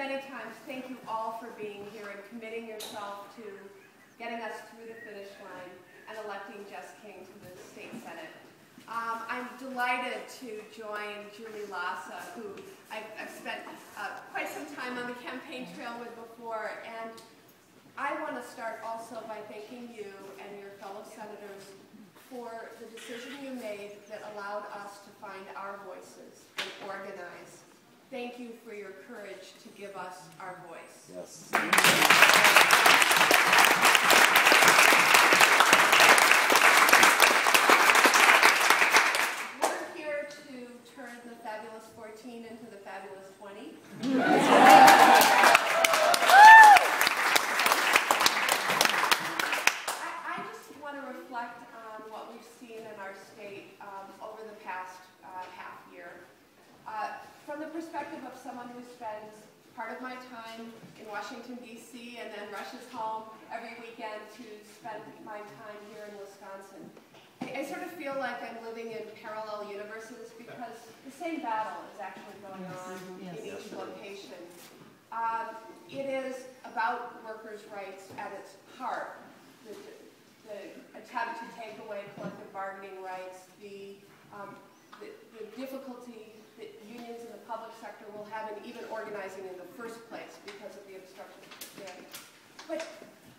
many times, thank you all for being here and committing yourself to getting us through the finish line and electing Jess King to the state senate. I'm delighted to join Julie Lassa, who I've spent quite some time on the campaign trail with before, and I want to start also by thanking you and your fellow senators for the decision you made that allowed us to find our voices and organize. Thank you for your courage to give us our voice. Yes. We're here to turn the fabulous 14 into the fabulous 20. I just want to reflect on what we've seen in our state over the past half year. From the perspective of someone who spends part of my time in Washington, D.C. and then rushes home every weekend to spend my time here in Wisconsin, I sort of feel like I'm living in parallel universes because the same battle is actually going on in each location. It is about workers' rights at its heart. The attempt to take away collective bargaining rights, the difficulty that unions in the public sector will have in even organizing in the first place because of the obstruction of the day. But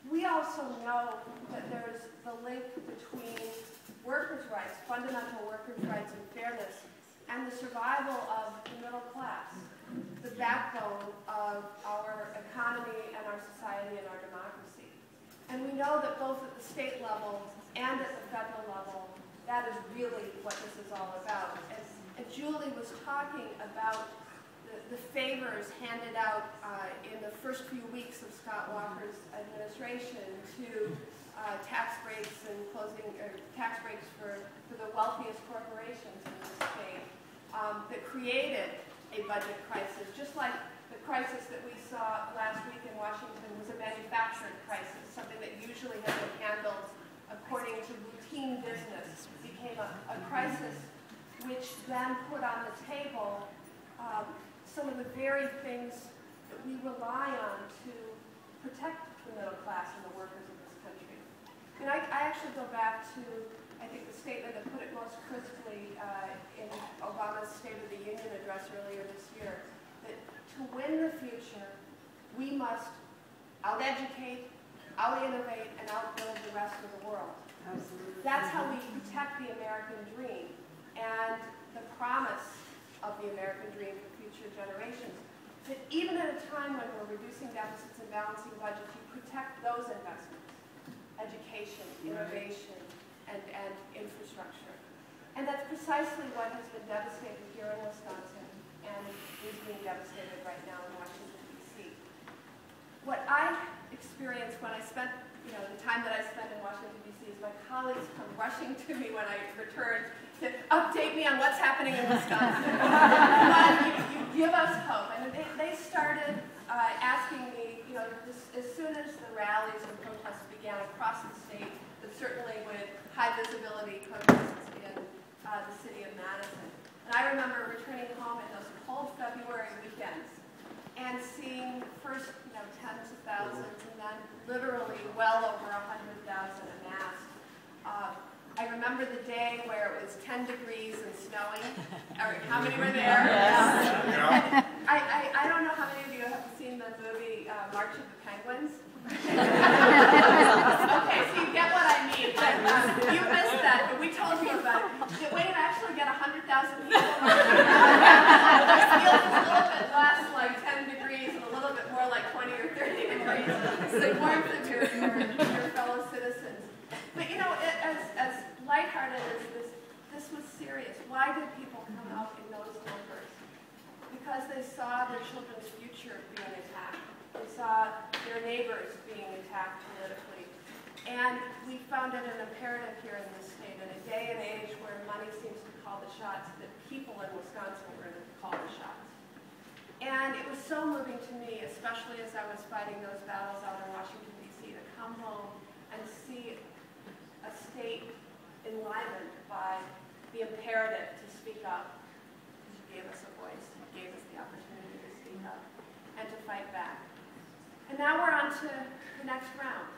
we also know that there's the link between workers' rights, fundamental workers' rights and fairness, and the survival of the middle class, the backbone of our economy and our society and our democracy. And we know that both at the state level and at the federal level, that is really what this is all about. And Julie was talking about the favors handed out in the first few weeks of Scott Walker's administration to tax breaks and tax breaks for the wealthiest corporations in the state that created a budget crisis, just like the crisis that we saw last week in Washington was a manufacturing crisis, something that usually had been handled according to routine business, became a crisis which then put on the table some of the very things that we rely on to protect the middle class and the workers of this country. And I actually go back to, I think, the statement that put it most crisply in Obama's State of the Union address earlier this year, that to win the future, we must out-educate, out-innovate, and outbuild the rest of the world. Absolutely. That's how we protect the American dream and the promise of the American dream for future generations. That even at a time when we're reducing deficits and balancing budgets, you protect those investments, education, innovation, and infrastructure. And that's precisely what has been devastated here in Wisconsin and is being devastated right now in Washington, D.C. What I experienced when I spent, the time that I spent in Washington, D.C. is my colleagues come rushing to me when I returned to update me on what's happening in Wisconsin. you give us hope. And they started asking me, as soon as the rallies and protests began across the state, but certainly with high visibility protests in the city of Madison. And I remember returning home in those cold February weekends and seeing first tens of thousands and then literally well over 100,000 amassed. I remember the day where it was 10 degrees and snowing. How many were there? Yeah. I don't know how many of you have seen the movie March of the Penguins. Okay, so you get what I mean. But, you missed that, but we told you about it. The way to actually get 100,000 people marching, it feels a little bit less like 10 degrees and a little bit more like 20 or 30 degrees. It's the warmth of your fellow citizens. But as lighthearted as this was serious. Why did people come out in those numbers? Because they saw their children's future being attacked. They saw their neighbors being attacked politically. And we found it an imperative here in this state, in a day and age where money seems to call the shots, that people in Wisconsin were going to call the shots. And it was so moving to me, especially as I was fighting those battles out in Washington, D.C., to come home and see a state enlivened by the imperative to speak up, because you gave us a voice, you gave us the opportunity to speak up. and to fight back. And now we're on to the next round.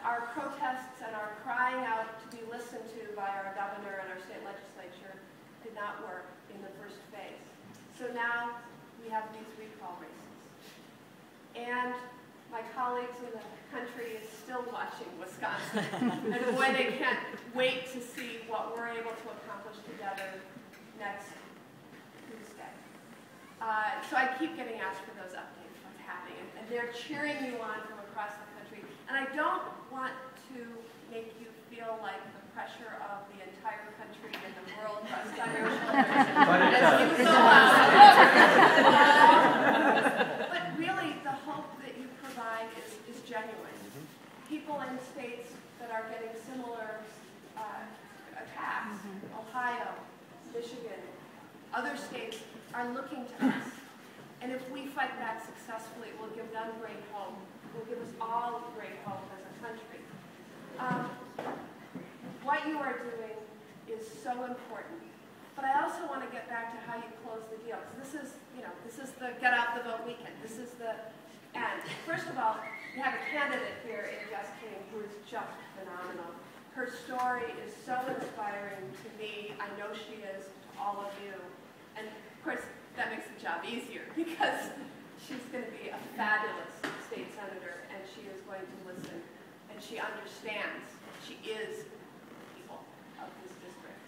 Our protests and our crying out to be listened to by our governor and our state legislature did not work in the first phase. So now we have these recall races. And my colleagues in the country is still watching Wisconsin. And boy, they can't wait to see what we're able to accomplish together next Tuesday. So I keep getting asked for those updates, what's happening. And they're cheering you on from across the country. And I don't want to make you feel like the pressure of the entire country and the world rests on your shoulders. As you go out. But really, the hope that you provide is genuine. People in states that are getting similar attacks, Ohio, Michigan, other states are looking to us. And if we fight back successfully, it will give them great hope. It will give us all great hope as a country. What you are doing is so important. But I also want to get back to how you close the deal. This is the get out the vote weekend. This is the end. First of all, you have a candidate here in Jess King who is just phenomenal. Her story is so inspiring to me. I know she is to all of you. And of course, that makes the job easier because she's going to be a fabulous state senator and she is going to listen and she understands. She is people of this district.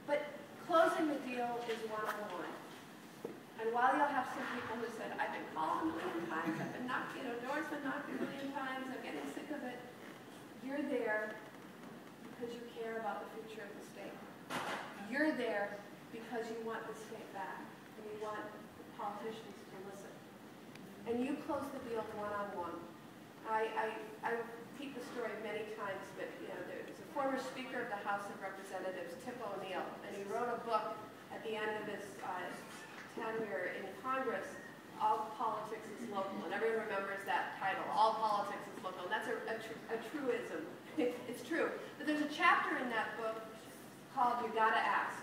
But closing the deal is one-on-one. And while you'll have some people who said, I've been called a million times, I've been knocked, doors been knocked a million times, I'm getting sick of it, you're there because you care about the future of the state. You're there because you want the state back, and you want the politicians to listen. And you close the deal one-on-one. I repeat the story many times, but there's a former Speaker of the House of Representatives, Tip O'Neill, and he wrote a book at the end of his tenure in Congress, All Politics is Local, and everyone remembers that title, All Politics is Local, and that's a truism. It's true. But there's a chapter in that book called You Gotta Ask.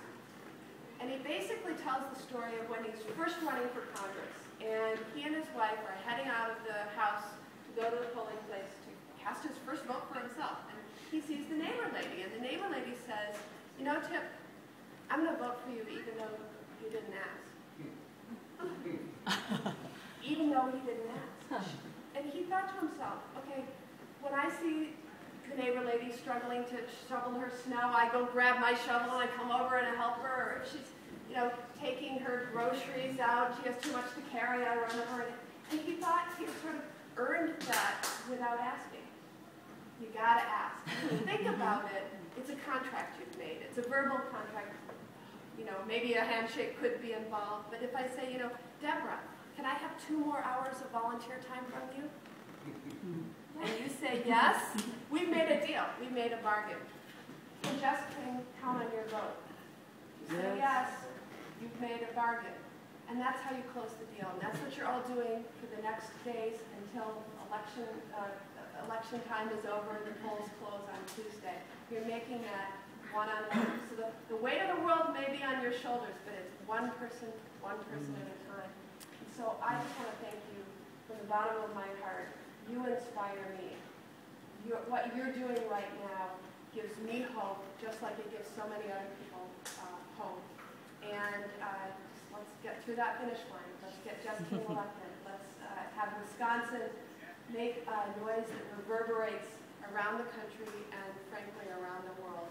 And he basically tells the story of when he's first running for Congress, and he and his wife are heading out of the house to go to the polling place to cast his first vote for himself. And he sees the neighbor lady, and the neighbor lady says, Tip, I'm going to vote for you even though you didn't ask. Even though he didn't ask. And he thought to himself, okay, when I see the neighbor lady struggling to shovel her snow, I go grab my shovel and I come over and I help her. Or if she's, taking her groceries out, she has too much to carry, I run over. And he thought he sort of earned that without asking. You gotta ask. When you think about it, it's a contract you've made. It's a verbal contract. Maybe a handshake could be involved. But if I say, Deborah, can I have 2 more hours of volunteer time from you? And you say yes, we've made a deal. We made a bargain. And Jess can count on your vote. You say yes, you've made a bargain. And that's how you close the deal. And that's what you're all doing for the next days until election time is over and the polls close on Tuesday. You're making that one-on-one. So the weight of the world may be on your shoulders, but it's one person at a time. And so I just want to thank you from the bottom of my heart. You inspire me. What you're doing right now gives me hope, just like it gives so many other people hope. And let's get through that finish line. Let's get Jess King elected. Let's have Wisconsin make a noise that reverberates around the country and, frankly, around the world.